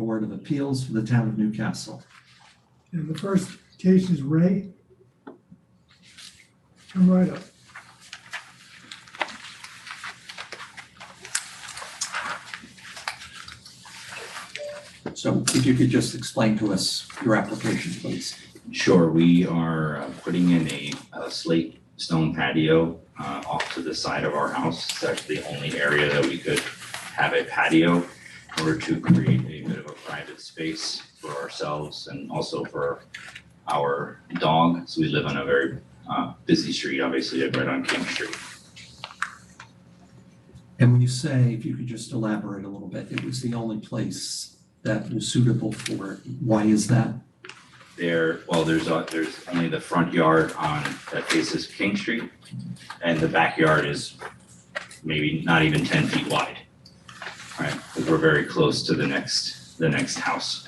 Board of Appeals for the Town of Newcastle. And the first case is Ray. Come right up. So if you could just explain to us your application, please. Sure, we are putting in a slate stone patio off to the side of our house. It's actually the only area that we could have a patio in order to create a bit of a private space for ourselves and also for our dog. So we live on a very busy street, obviously, right on King Street. And when you say, if you could just elaborate a little bit, it was the only place that was suitable for it. Why is that? There's only the front yard that faces King Street, and the backyard is maybe not even 10 feet wide, right? Because we're very close to the next house.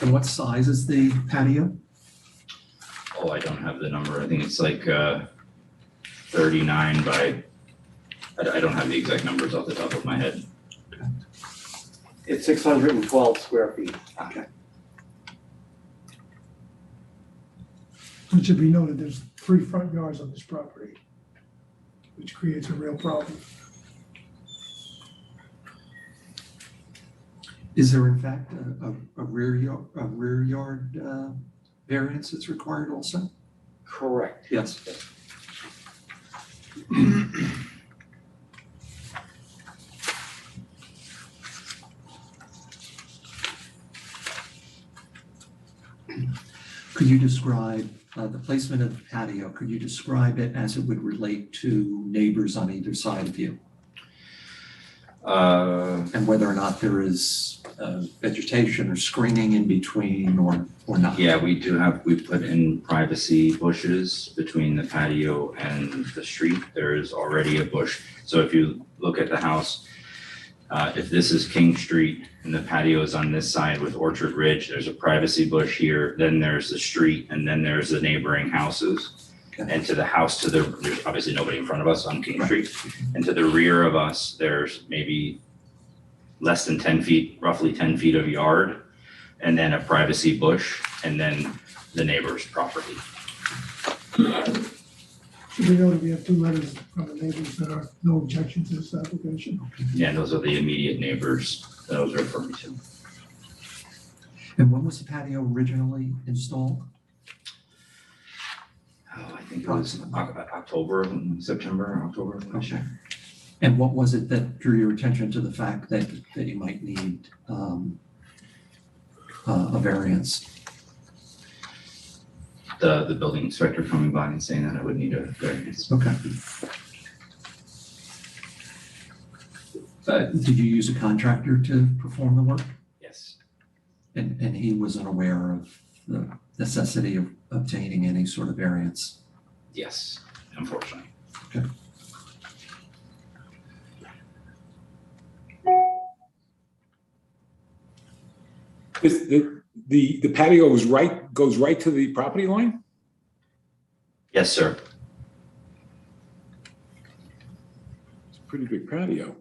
And what size is the patio? Oh, I don't have the number. I think it's like 39 by, I don't have the exact numbers off the top of my head. It's 612 square feet. Okay. It should be noted, there's 3 front yards on this property, which creates a real problem. Is there in fact a rear yard variance that's required also? Correct. Yes. Could you describe the placement of the patio? Could you describe it as it would relate to neighbors on either side of you? And whether or not there is vegetation or screening in between or not? Yeah, we put in privacy bushes between the patio and the street. There is already a bush. So if you look at the house, if this is King Street and the patio is on this side with Orchard Ridge, there's a privacy bush here, then there's the street, and then there's the neighboring houses. Okay. And to the house there's obviously nobody in front of us on King Street. And to the rear of us, there's maybe less than 10 feet, roughly 10 feet of yard, and then a privacy bush, and then the neighbor's property. Should be noted, we have 2 letters from the neighbors that are no objection to this application. Yeah, those are the immediate neighbors that I was referring to. And when was the patio originally installed? Oh, I think it was October, September, October of last year. And what was it that drew your attention to the fact that you might need a variance? The building inspector coming by and saying that I would need a variance. Okay. Did you use a contractor to perform the work? Yes. And he was unaware of the necessity of obtaining any sort of variance? Yes, unfortunately. Okay. The patio goes right to the property line? Yes, sir. It's a pretty big patio.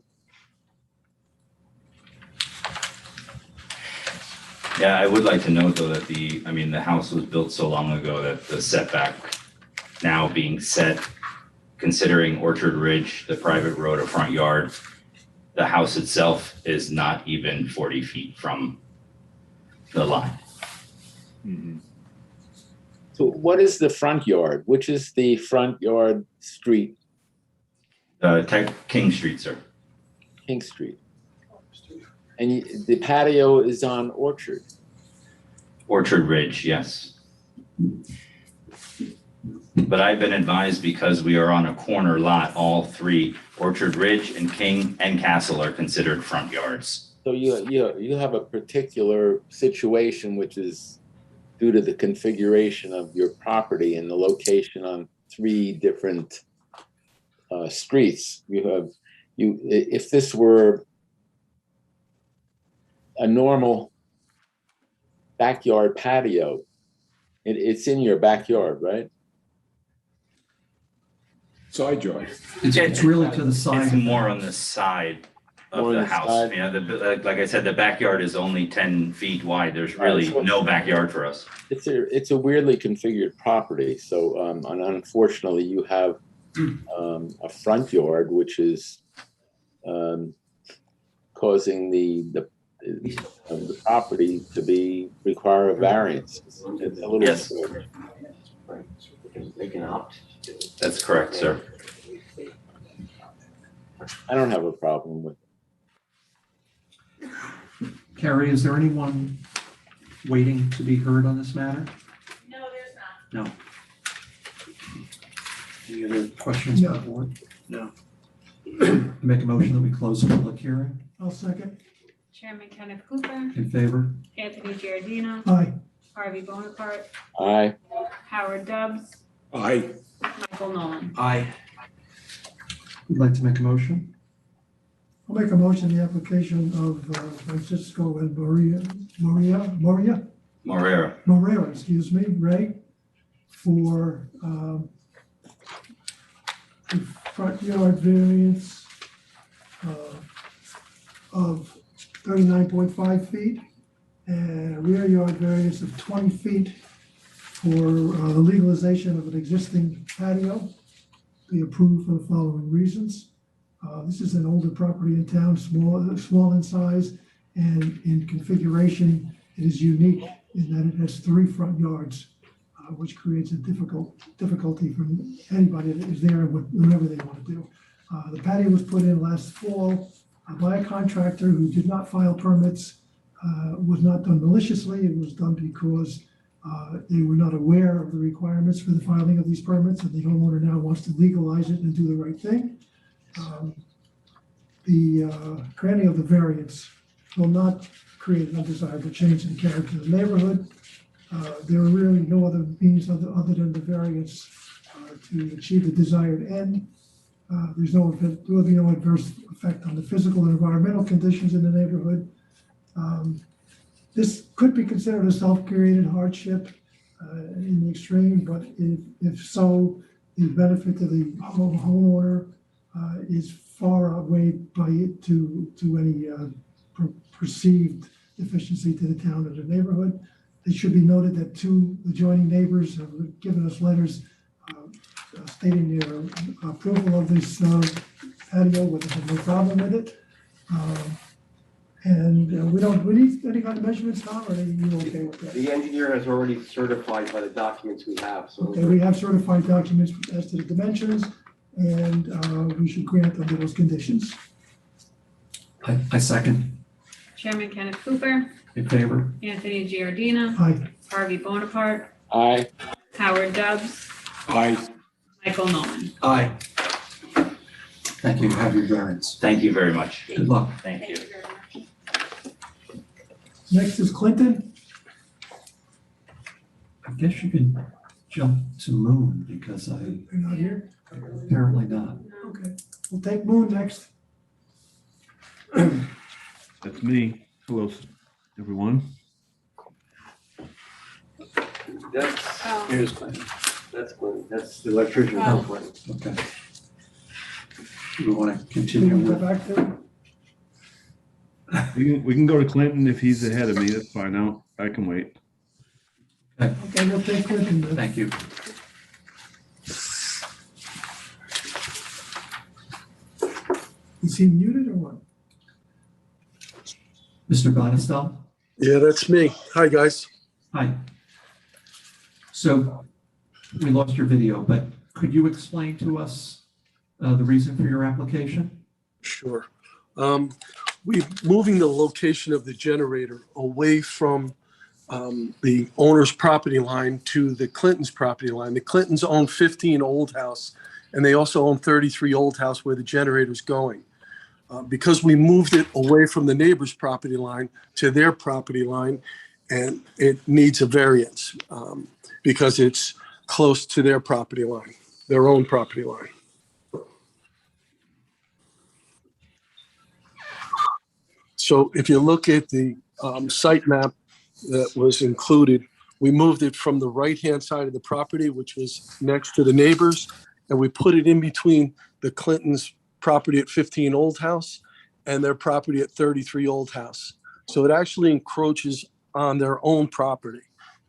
Yeah, I would like to note though that the house was built so long ago that the setback now being set, considering Orchard Ridge, the private road, a front yard, the house itself is not even 40 feet from the line. Mhm. So what is the front yard? Which is the front yard street, King Street, sir. King Street? And the patio is on Orchard. Orchard Ridge, yes. But I've been advised because we are on a corner lot, all 3, Orchard Ridge and King and Castle are considered front yards. So you have a particular situation which is due to the configuration of your property and the location on 3 different streets. If this were a normal backyard patio, it's in your backyard, right? Side yard. It's really to the side. It's more on the side of More the inside. house. You know, like I said, the backyard is only 10 feet wide. There's really no backyard for us. It's a weirdly configured property, so, and unfortunately, you have, a front yard, which is, causing the property to require a variance. It's a little. Yes. Right, so they can opt. That's correct, sir. I don't have a problem with it. Carrie, is there anyone waiting to be heard on this matter? No, there's not. No. Any other questions from the No. board? No. Make a motion that we close the public hearing. I'll second. Chairman Kenneth Cooper, In favor? Anthony Giardina, Aye. Harvey Bonaparte, Aye. Howard Dubs, Aye. Michael Nolan. Aye. Would like to make a motion? I'll make a motion, the application of Francisco and Morera. excuse me, Ray, for the front yard variance of 39.5 feet and a rear yard variance of 20 feet for the legalization of an existing patio. Be approved for the following reasons. This is an older property in town, small in size, and in configuration, it is unique in that it has 3 front yards, which creates a difficulty for anybody that is there with whatever they want to do. The patio was put in last fall by a contractor who did not file permits, was not done maliciously. It was done because they were not aware of the requirements for the filing of these permits, and the homeowner now wants to legalize it and do the right thing. The granting of the variance will not create an undesirable change in the character of the neighborhood. There are really no other means other than the variance to achieve the desired end. There will be no adverse effect on the physical and environmental conditions in the neighborhood. This could be considered a self-created hardship in the extreme, but if so, the benefit to the homeowner is far outweighed by it to any perceived deficiency to the town or the neighborhood. It should be noted that 2 adjoining neighbors have given us letters stating their approval of this patio, whether there's no problem with it. And we need any kind of measurements, Tom, or are you okay with that? The engineer has already certified by the documents we have, so. Okay, we have certified documents as to the dimensions, and we should grant under those conditions. I second. Chairman Kenneth Cooper, In favor? Anthony Giardina, Aye. Harvey Bonaparte, Aye. Howard Dubs, Aye. Michael Nolan. Aye. Thank you. Have your variance. Thank you very much. Good luck. Thank you. very much. Next is Clinton. I guess you can jump to Moon because They're not here. apparently not. Okay, we'll take Moon next. That's me. Hello, everyone. That's, Oh. here's Clinton. That's Clinton. That's the electrician. Oh. Clinton. Okay. Do we want to Can continue we go with? back to? We can go to Clinton if he's ahead of me. That's fine. I can wait. Okay, we'll take Clinton then. Thank you. Is he muted or what? Mr. Bonestell? Yeah, that's me. Hi, guys. Hi. So we lost your video, but could you explain to us the reason for your application? Sure. We're moving the location of the generator away from the owner's property line to the Clintons' property line. The Clintons own 15 Old House, and they also own 33 Old House where the generator's going. Because we moved it away from the neighbor's property line to their property line, and it needs a variance because it's close to their property line, their own property line. So if you look at the site map that was included, we moved it from the right-hand side of the property, which was next to the neighbors, and we put it in between the Clintons' property at 15 Old House and their property at 33 Old House. So it actually encroaches on their own property,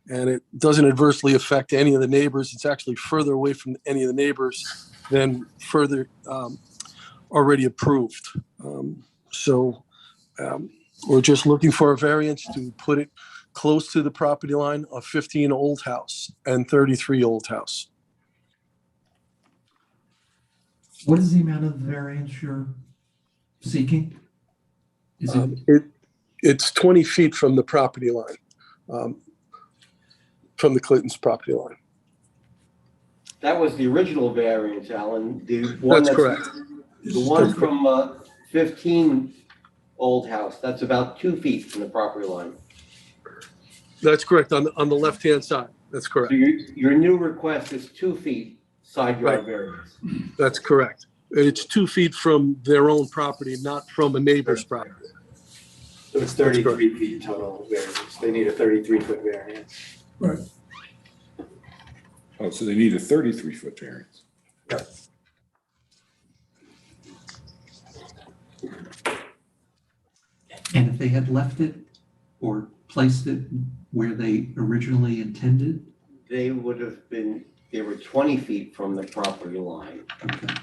and it doesn't adversely affect any of the neighbors. It's actually further away from any of the neighbors than further already approved. We're just looking for a variance to put it close to the property line of 15 Old House and 33 Old House. What is the amount of variance you're seeking? Is it, It's 20 feet from the property line, from the Clinton's property line. That was the original variance, Alan. The one That's correct. The one from 15 Old House, that's about 2 feet from the property line. That's correct, on the left-hand side. That's correct. So your new request is 2 feet side yard Right. variance. That's correct. It's 2 feet from their own property, not from a neighbor's property. So it's 33 feet total variance. They need a 33-foot variance. Right. Oh, so they need a 33-foot variance. and if they had left it or placed it where they originally intended? They would have been, they were 20 feet from the property line. Okay,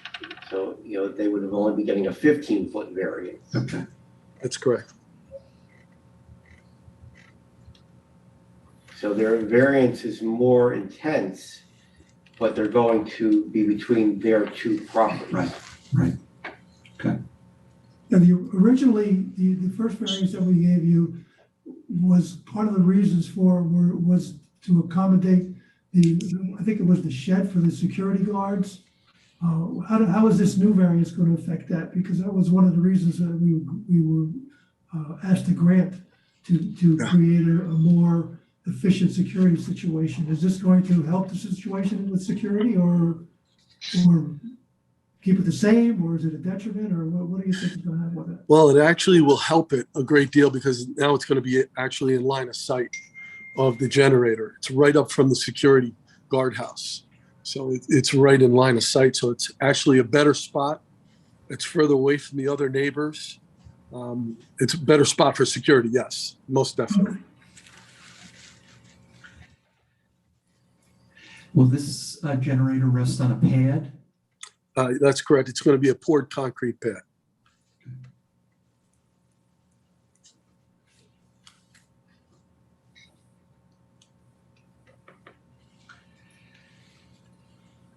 So, they would have only been getting a 15-foot variance. okay. That's correct. So their variance is more intense, but they're going to be between their two properties. Right, right. Okay, Now, originally, the first variance that we gave you was part of the reasons was to accommodate I think it was the shed for the security guards. How is this new variance going to affect that? Because that was one of the reasons that we were asked to grant to create a more efficient security situation. Is this going to help the situation with security or keep it the same, or is it a detriment, or what do you think is going to happen with it? Well, it actually will help it a great deal because now it's going to be actually in line of sight of the generator. It's right up from the security guardhouse. So it's right in line of sight. So it's actually a better spot. It's further away from the other neighbors. It's a better spot for security, yes, most definitely. will this generator rest on a pad? That's correct. It's going to be a poured concrete pad.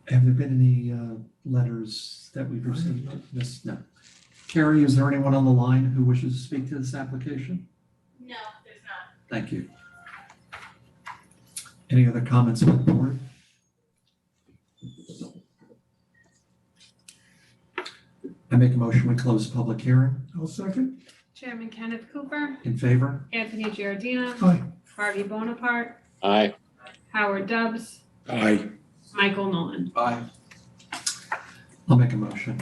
Have there been any letters that we've received? Yes, no. Carrie, is there anyone on the line who wishes to speak to this application? No, there's not. Thank you. Any other comments from the board? I make a motion, we close the public hearing. I'll second. Chairman Kenneth Cooper, In favor? Anthony Giardina, Aye. Harvey Bonaparte, Aye. Howard Dubs, Aye. Michael Nolan. Aye. I'll make a motion.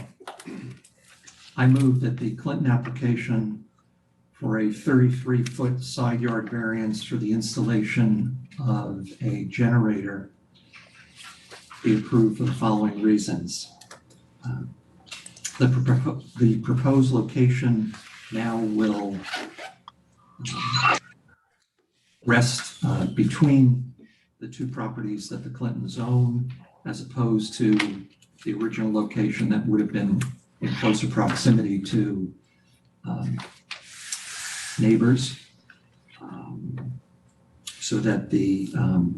I move that the Clinton application for a 33-foot side yard variance for the installation of a generator be approved for the following reasons. The proposed location now will rest between the two properties that the Clintons own, as opposed to the original location that would have been in closer proximity to neighbors, so that the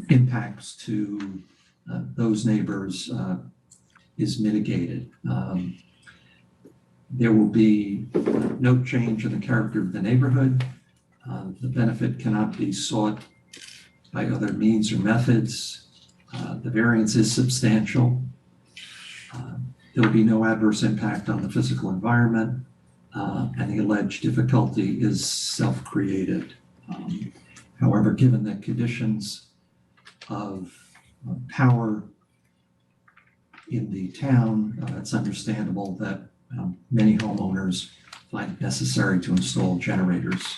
impacts to those neighbors is mitigated. There will be no change in the character of the neighborhood. The benefit cannot be sought by other means or methods. The variance is substantial. There will be no adverse impact on the physical environment, and the alleged difficulty is self-created. However, given the conditions of power in the town, it's understandable that many homeowners find it necessary to install generators.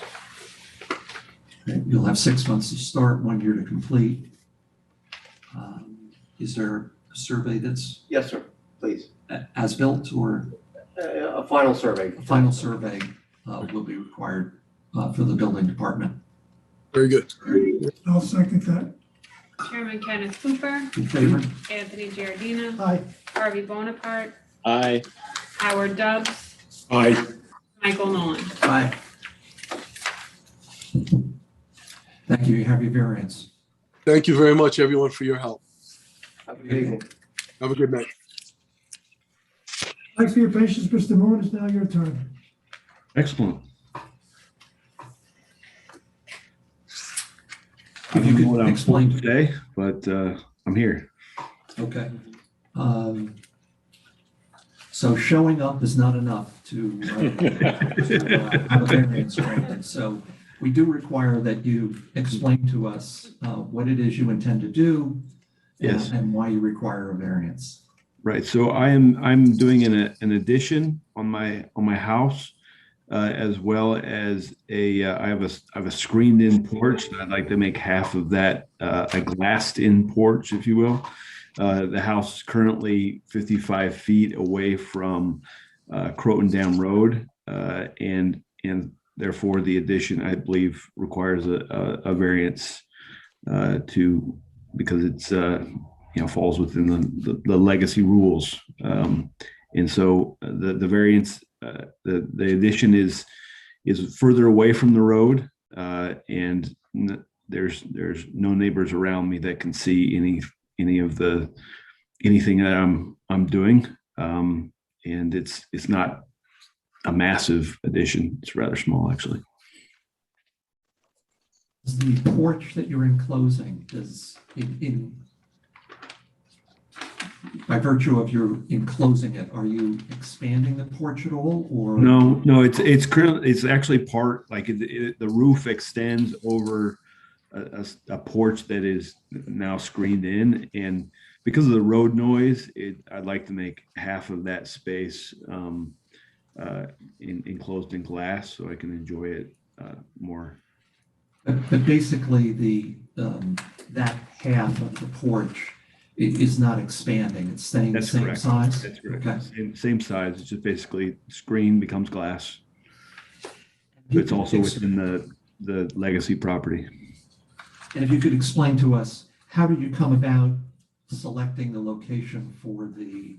You'll have 6 months to start, 1 year to complete. Is there a survey that's Yes, sir, please. as built or? A final survey. A final survey will be required for the building department. Very good. I'll second that. Chairman Kenneth Cooper, In favor? Anthony Giardina, Aye. Harvey Bonaparte, Aye. Howard Dubs, Aye. Michael Nolan. Aye. Thank you. You have your variance. Thank you very much, everyone, for your help. Have a good evening. Have a good night. Thanks for your patience, Mr. Moon. It's now your turn. Excellent. I If you don't know could what I'm explain- supposed to say, but I'm here. Okay. So showing up is not enough to have a variance granted. So we do require that you explain to us what it is you intend to do. Yes. And why you require a variance. Right. So I'm doing an addition on my house, as well as I have a screened in porch. I'd like to make half of that a glassed in porch, if you will. The house is currently 55 feet away from Croton Dam Road, and therefore the addition, I believe, requires a variance because it's falls within the legacy rules, and so the variance, the addition is further away from the road, and there's no neighbors around me that can see anything that I'm doing, and it's not a massive addition. It's rather small, actually. Is the porch that you're enclosing, by virtue of your enclosing it, are you expanding the porch at all, or? No, it's currently, it's actually part, like the roof extends over a porch that is now screened in, and because of the road noise, I'd like to make half of that space enclosed in glass so I can enjoy it more. But basically, that half of the porch is not expanding, it's staying the That's same correct. size? That's correct. Okay. Same size. It's just basically screen becomes glass. But it's also within the legacy property. And if you could explain to us, how did you come about selecting the location for the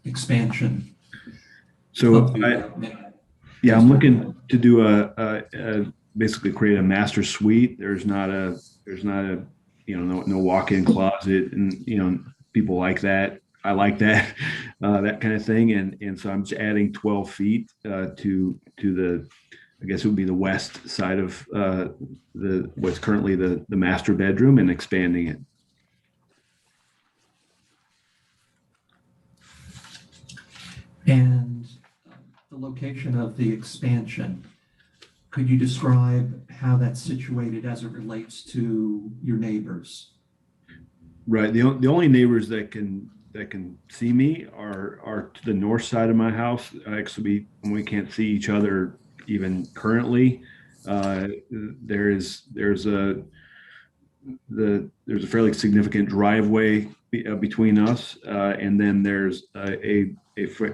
expansion? So of the, I'm looking to do basically create a master suite. There's not a no walk-in closet, and people like that. I like that that kind of thing, and so I'm just adding 12 feet to the, I guess it would be the west side of what's currently the master bedroom, and expanding it. And the location of the expansion, could you describe how that's situated as it relates to your neighbors? Right. The only neighbors that can see me are to the north side of my house. Actually, we can't see each other even currently. There's a fairly significant driveway between us, and then there's a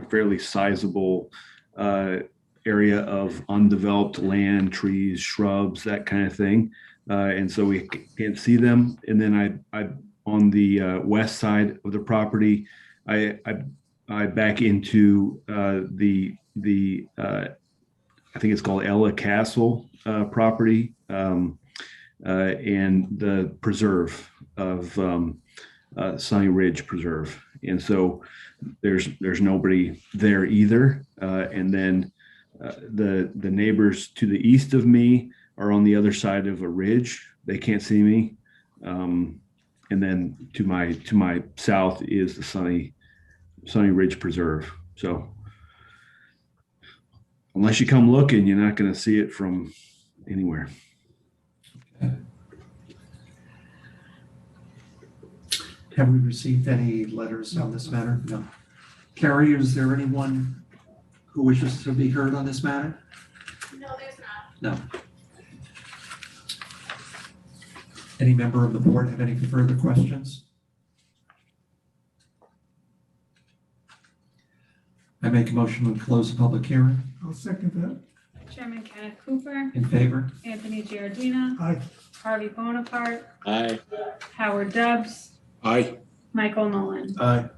fairly sizable area of undeveloped land, trees, shrubs, that kind of thing, and so we can't see them. And then I on the west side of the property, I back into the I think it's called Ella Castle property, and the preserve of Sunny Ridge Preserve. And so there's nobody there either. And then the neighbors to the east of me are on the other side of a ridge. They can't see me. And then to my south is the Sunny Ridge Preserve. So unless you come looking, you're not going to see it from anywhere. Have we received any letters on this matter? No. Carrie, is there anyone who wishes to be heard on this matter? No, there's not. No. Any member of the board have any further questions? I make a motion to close the public hearing. I'll second that. Chairman Kenneth Cooper, In favor? Anthony Giardina, Aye. Harvey Bonaparte, Aye. Howard Dubs, Aye. Michael Nolan. Aye.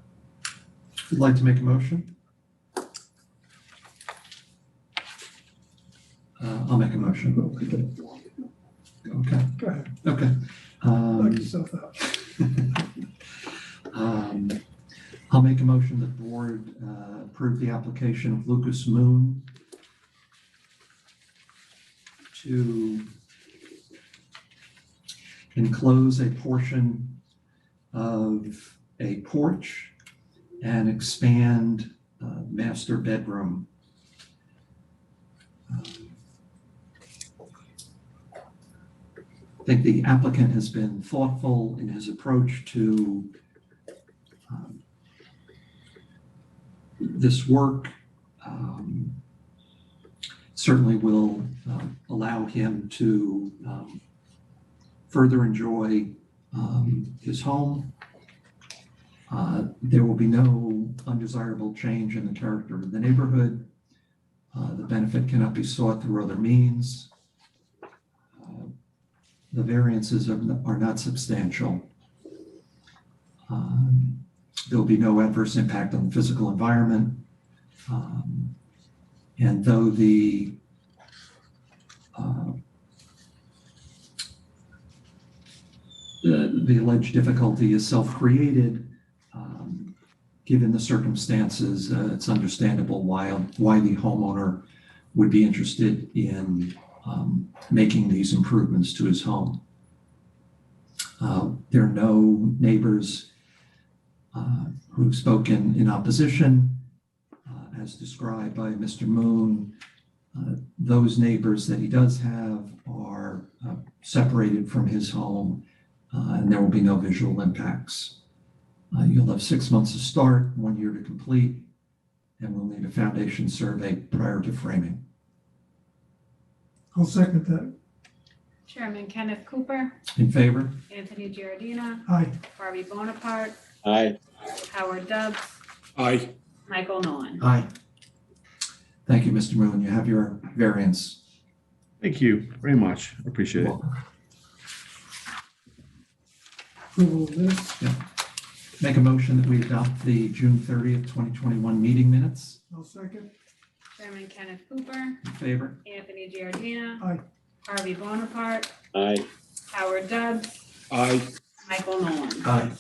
Would like to make a motion? I'll make a motion. Okay, Go ahead, okay. knock yourself out. I'll make a motion that the board approve the application of Lucas Moon to enclose a portion of a porch and expand master bedroom. I think the applicant has been thoughtful in his approach to this work. Certainly will allow him to further enjoy his home. There will be no undesirable change in the character of the neighborhood. The benefit cannot be sought through other means. The variances are not substantial. There'll be no adverse impact on the physical environment. And though the alleged difficulty is self-created, given the circumstances, it's understandable why the homeowner would be interested in making these improvements to his home. There are no neighbors who've spoken in opposition, as described by Mr. Moon. Those neighbors that he does have are separated from his home, and there will be no visual impacts. You'll have 6 months to start, 1 year to complete, and we'll need a foundation survey prior to framing. I'll second that. Chairman Kenneth Cooper, In favor? Anthony Giardina, Aye. Harvey Bonaparte, Aye. Howard Dubs, Aye. Michael Nolan. Aye. Thank you, Mr. Moon. You have your variance. Thank you very much. I appreciate it. Approval of minutes. Make a motion that we adopt the June 30th, 2021 meeting minutes. I'll second. Chairman Kenneth Cooper, In favor? Anthony Giardina, Aye. Harvey Bonaparte, Aye. Howard Dubs, Aye. Michael Nolan. Aye.